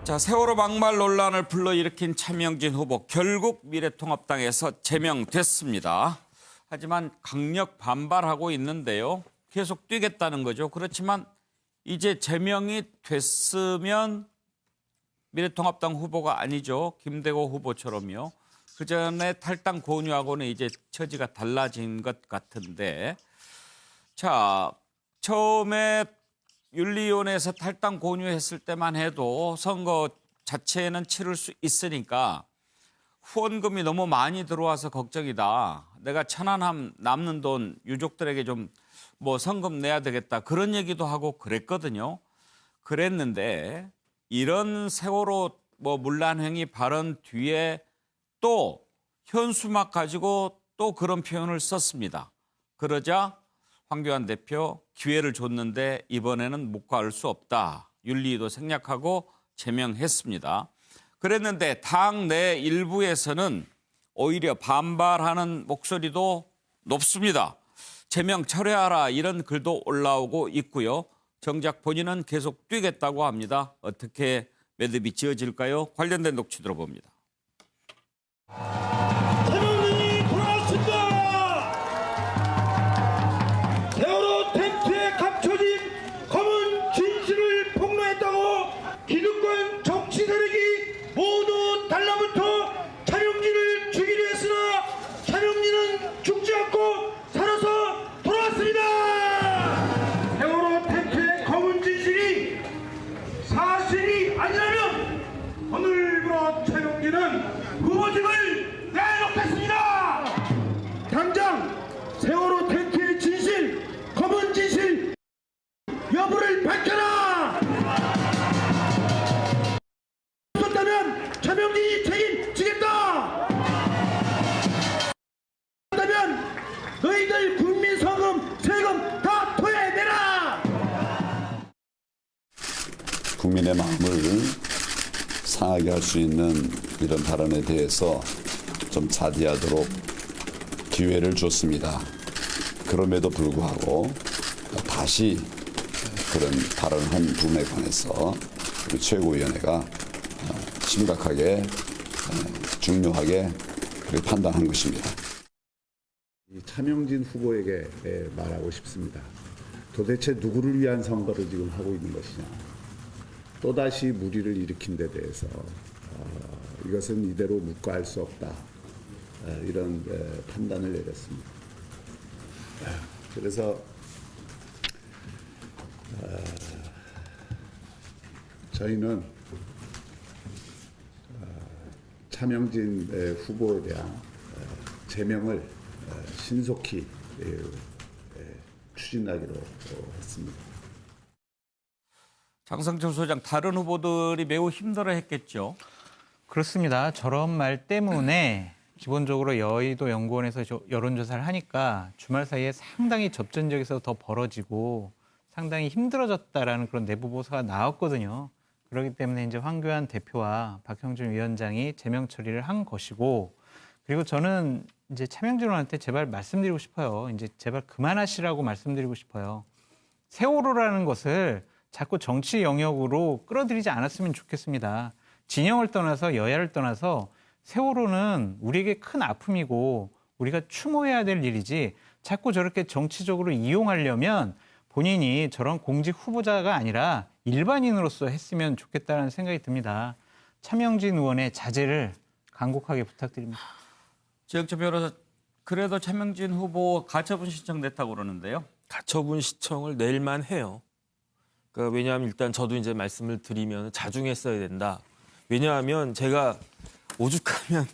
자, 세월호 막말 논란을 불러일으킨 차명진 후보 결국 미래통합당에서 제명됐습니다. 하지만 강력 반발하고 있는데요. 계속 뛰겠다는 거죠. 그렇지만 이제 제명이 됐으면 미래통합당 후보가 아니죠. 김대고 후보처럼요. 그전에 탈당 권유하고는 이제 처지가 달라진 것 같은데. 자, 처음에 윤리위원회에서 탈당 권유했을 때만 해도 선거 자체는 치를 수 있으니까 후원금이 너무 많이 들어와서 걱정이다. 내가 천안함 남는 돈 유족들에게 좀 뭐 성금 내야 되겠다. 그런 얘기도 하고 그랬거든요. 그랬는데 이런 세월호 뭐 문란행위 발언 뒤에 또 현수막 가지고 또 그런 표현을 썼습니다. 그러자 황교안 대표 기회를 줬는데 이번에는 못 갈 수 없다. 윤리위도 생략하고 제명했습니다. 그랬는데 당 내 일부에서는 오히려 반발하는 목소리도 높습니다. 제명 철회하라 이런 글도 올라오고 있고요. 정작 본인은 계속 뛰겠다고 합니다. 어떻게 매듭이 지어질까요? 관련된 녹취 들어봅니다. 차명진이 돌아왔습니다. 세월호 텐트에 감춰진 검은 진실을 폭로했다고 기득권 정치 세력이 모두 달라붙어 차명진을 죽이려 했으나 차명진은 죽지 않고 살아서 돌아왔습니다. 세월호 텐트의 검은 진실이 사실이 아니라면 오늘부로 차명진은 후보직을 내놓겠습니다. 당장 세월호 텐트의 진실, 검은 진실 여부를 밝혀라. 없었다면 차명진이 책임지겠다. 없다면 너희들 국민 성금, 세금 다 토해내라. 국민의 마음을 상하게 할 수 있는 이런 발언에 대해서 좀 자제하도록 기회를 줬습니다. 그럼에도 불구하고 다시 그런 발언을 한 부분에 관해서 우리 최고위원회가 심각하게 중요하게 판단한 것입니다. 차명진 후보에게 말하고 싶습니다. 도대체 누구를 위한 선거를 지금 하고 있는 것이냐. 또다시 무리를 일으킨 데 대해서 이것은 이대로 묵과할 수 없다. 이런 판단을 내렸습니다. 그래서 저희는 차명진 후보에 대한 제명을 신속히 추진하기로 했습니다. 장성철 소장, 다른 후보들이 매우 힘들어했겠죠. 그렇습니다. 저런 말 때문에 기본적으로 여의도 연구원에서 여론조사를 하니까 주말 사이에 상당히 접전 지역에서 더 벌어지고 상당히 힘들어졌다라는 그런 내부 보고서가 나왔거든요. 그렇기 때문에 이제 황교안 대표와 박형준 위원장이 제명 처리를 한 것이고, 그리고 저는 이제 차명진 의원한테 제발 말씀드리고 싶어요. 이제 제발 그만하시라고 말씀드리고 싶어요. 세월호라는 것을 자꾸 정치 영역으로 끌어들이지 않았으면 좋겠습니다. 진영을 떠나서 여야를 떠나서 세월호는 우리에게 큰 아픔이고 우리가 추모해야 될 일이지 자꾸 저렇게 정치적으로 이용하려면 본인이 저런 공직 후보자가 아니라 일반인으로서 했으면 좋겠다는 생각이 듭니다. 차명진 의원의 자제를 간곡하게 부탁드립니다. 지역철 변호사, 그래도 차명진 후보 가처분 신청 냈다고 그러는데요. 가처분 신청을 낼만 해요. 그러니까 왜냐하면 일단 저도 이제 말씀을 드리면 자중했어야 된다. 왜냐하면 제가 오죽하면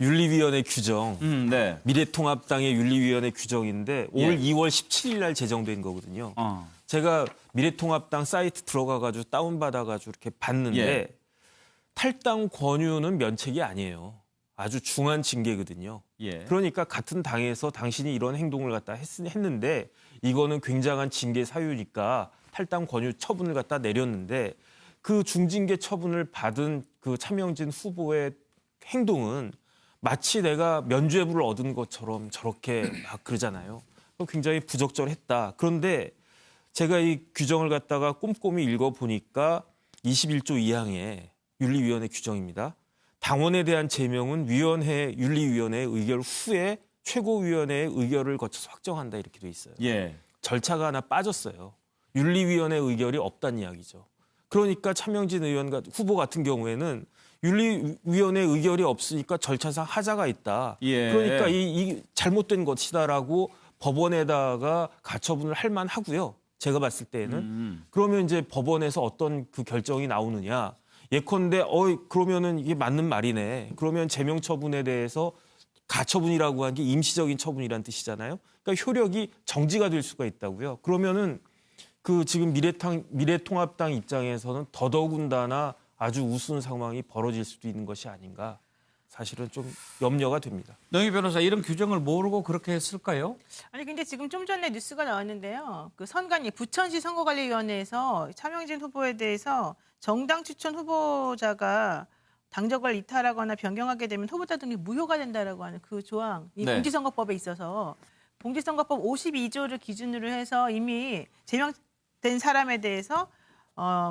윤리위원회 규정, 네. 미래통합당의 윤리위원회 규정인데 올 2월 17일 날 제정된 거거든요. 제가 미래통합당 사이트 들어가가지고 다운받아가지고 이렇게 봤는데 탈당 권유는 면책이 아니에요. 아주 중한 징계거든요. 그러니까 같은 당에서 당신이 이런 행동을 갖다 했는데 이거는 굉장한 징계 사유니까 탈당 권유 처분을 갖다 내렸는데 그 중징계 처분을 받은 그 차명진 후보의 행동은 마치 내가 면죄부를 얻은 것처럼 저렇게 막 그러잖아요. 굉장히 부적절했다. 그런데 제가 이 규정을 갖다가 꼼꼼히 읽어보니까 21조 2항의 윤리위원회 규정입니다. 당원에 대한 제명은 윤리위원회의 의결 후에 최고위원회의 의결을 거쳐서 확정한다 이렇게 돼 있어요. 예. 절차가 하나 빠졌어요. 윤리위원회 의결이 없다는 이야기죠. 그러니까 차명진 의원 후보 같은 경우에는 윤리위원회 의결이 없으니까 절차상 하자가 있다. 예. 그러니까 이 잘못된 것이다라고 법원에다가 가처분을 할 만하고요. 제가 봤을 때에는. 그러면 이제 법원에서 어떤 그 결정이 나오느냐. 예컨대 그러면은 이게 맞는 말이네. 그러면 제명 처분에 대해서 가처분이라고 하는 게 임시적인 처분이라는 뜻이잖아요. 그러니까 효력이 정지가 될 수가 있다고요. 그러면은 그 지금 미래통합당 입장에서는 더더군다나 아주 우스운 상황이 벌어질 수도 있는 것이 아닌가. 사실은 좀 염려가 됩니다. 노영희 변호사, 이런 규정을 모르고 그렇게 했을까요? 아니 근데 지금 좀 전에 뉴스가 나왔는데요. 그 선관위 부천시 선거관리위원회에서 차명진 후보에 대해서 정당 추천 후보자가 당적을 이탈하거나 변경하게 되면 후보자 등이 무효가 된다라고 하는 그 조항, 이 네. 공직선거법에 있어서 공직선거법 52조를 기준으로 해서 이미 제명된 사람에 대해서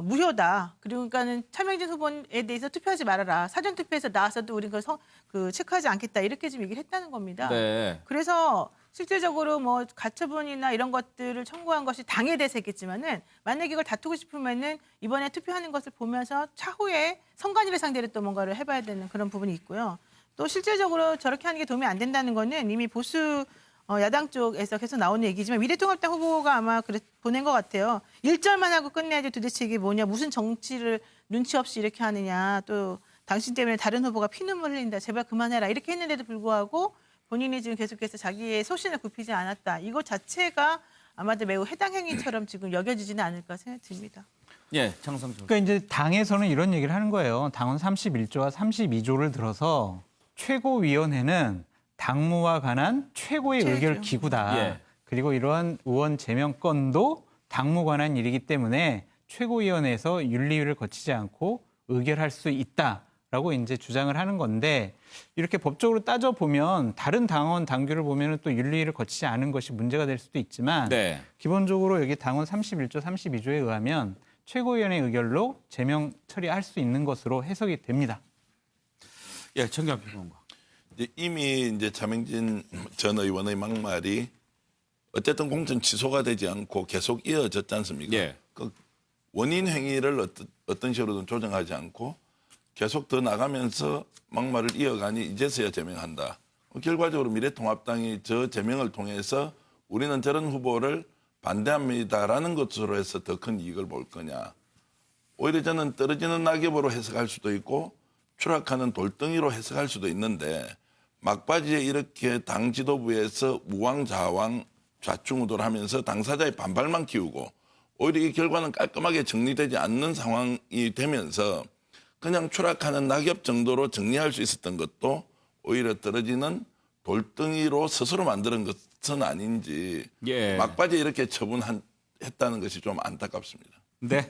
무효다. 그러니까는 차명진 후보에 대해서 투표하지 말아라. 사전 투표에서 나와서도 우리가 그걸 체크하지 않겠다. 이렇게 좀 얘기를 했다는 겁니다. 네. 그래서 실질적으로 뭐 가처분이나 이런 것들을 청구한 것이 당에 대해서 했겠지만은 만약에 이걸 다투고 싶으면은 이번에 투표하는 것을 보면서 차후에 선관위를 상대로 또 뭔가를 해봐야 되는 그런 부분이 있고요. 또 실질적으로 저렇게 하는 게 도움이 안 된다는 거는 이미 보수 야당 쪽에서 계속 나오는 얘기지만 미래통합당 후보가 아마 보낸 것 같아요. 1절만 하고 끝내야지 도대체 이게 뭐냐. 무슨 정치를 눈치 없이 이렇게 하느냐. 또 당신 때문에 다른 후보가 피눈물 흘린다. 제발 그만해라. 이렇게 했는데도 불구하고 본인이 지금 계속해서 자기의 소신을 굽히지 않았다. 이것 자체가 아마도 매우 해당 행위처럼 지금 여겨지지는 않을까 생각이 듭니다. 예, 장성철. 그러니까 이제 당에서는 이런 얘기를 하는 거예요. 당헌 31조와 32조를 들어서 최고위원회는 당무와 관한 최고의 의결 기구다. 예. 그리고 이러한 의원 제명 건도 당무 관한 일이기 때문에 최고위원회에서 윤리위를 거치지 않고 의결할 수 있다라고 이제 주장을 하는 건데 이렇게 법적으로 따져 보면 다른 당원 당규를 보면은 또 윤리위를 거치지 않은 것이 문제가 될 수도 있지만 네. 기본적으로 여기 당헌 31조 32조에 의하면 최고위원회 의결로 제명 처리할 수 있는 것으로 해석이 됩니다. 예, 정경필 평론가. 이미 이제 차명진 전 의원의 막말이 어쨌든 공천 취소가 되지 않고 계속 이어졌지 않습니까? 예. 그 원인 행위를 어떤 식으로든 조정하지 않고 계속 더 나가면서 막말을 이어가니 이제서야 제명한다. 결과적으로 미래통합당이 저 제명을 통해서 우리는 저런 후보를 반대합니다라는 것으로 해서 더 큰 이익을 볼 거냐. 오히려 저는 떨어지는 낙엽으로 해석할 수도 있고 추락하는 돌덩이로 해석할 수도 있는데 막바지에 이렇게 당 지도부에서 우왕좌왕 좌충우돌 하면서 당사자의 반발만 키우고 오히려 이 결과는 깔끔하게 정리되지 않는 상황이 되면서 그냥 추락하는 낙엽 정도로 정리할 수 있었던 것도 오히려 떨어지는 돌덩이로 스스로 만드는 것은 아닌지 예. 막바지에 이렇게 처분했다는 것이 좀 안타깝습니다. 네.